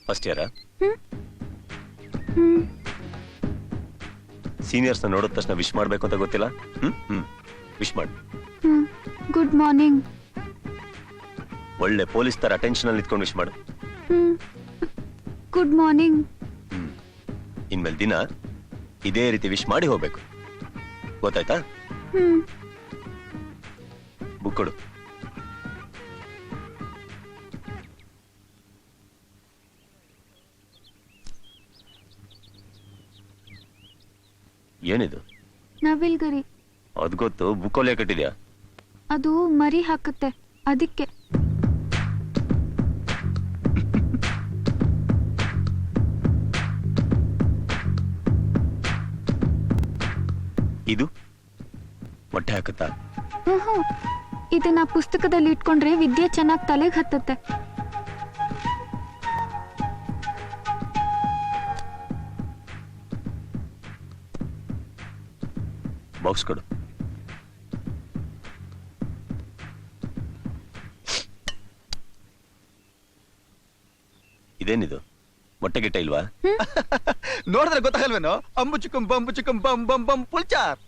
First ಇಯರಾ? Seniors ನೋಡಿದ ತಕ್ಷಣ wish ಮಾಡ್ಬೇಕು ಅಂತ ಗೊತ್ತಿಲ್ಲ. ವಿಶ್ ಮಾಡು. Good morning. ಒಳ್ಳೆ ಪೊಲೀಸ್ ತರ ಅಟೆನ್ಷನ್ ಅಲ್ಲಿ ನಿಂತ್ಕೊಂಡು ವಿಶ್ ಮಾಡು. Good morning. ಇನ್ಮೇಲೆ ದಿನ ಇದೇ ರೀತಿ ವಿಶ್ ಮಾಡಿ ಹೋಗ್ಬೇಕು, ಗೊತ್ತಾಯ್ತಾ? ಬುಕ್ ಕೊಡು. ಏನಿದು? ನವಿಲ್ಗರಿ. ಅದ್ ಗೊತ್ತು, ಬುಕ್ಕಲ್ಲೇ ಕಟ್ಟಿದ್ಯಾ? ಅದು ಮರಿ ಹಾಕುತ್ತೆ, ಅದಕ್ಕೆ. ಇದು ಮೊಟ್ಟೆ ಹಾಕುತ್ತಾ? ಇದನ್ನ ಪುಸ್ತಕದಲ್ಲಿ ಇಟ್ಕೊಂಡ್ರೆ ವಿದ್ಯೆ ಚೆನ್ನಾಗಿ ತಲೆಗೆ ಹತ್ತತ್ತೆ. ಬಾಕ್ಸ್ ಕೊಡು. ಇದೇನಿದು? ಮೊಟ್ಟೆ ಗಿಟ್ಟ ಇಲ್ವಾ? ನೋಡಿದ್ರೆ ಗೊತ್ತಾಗಲ್ವೇನೋ? ಅಂಬು ಚಿಕ್ಕಂ ಬಂಬು ಚಿಕ್ಕಂ ಬಂ ಬಂ ಬಂ ಪುಲ್ಚಾರ್.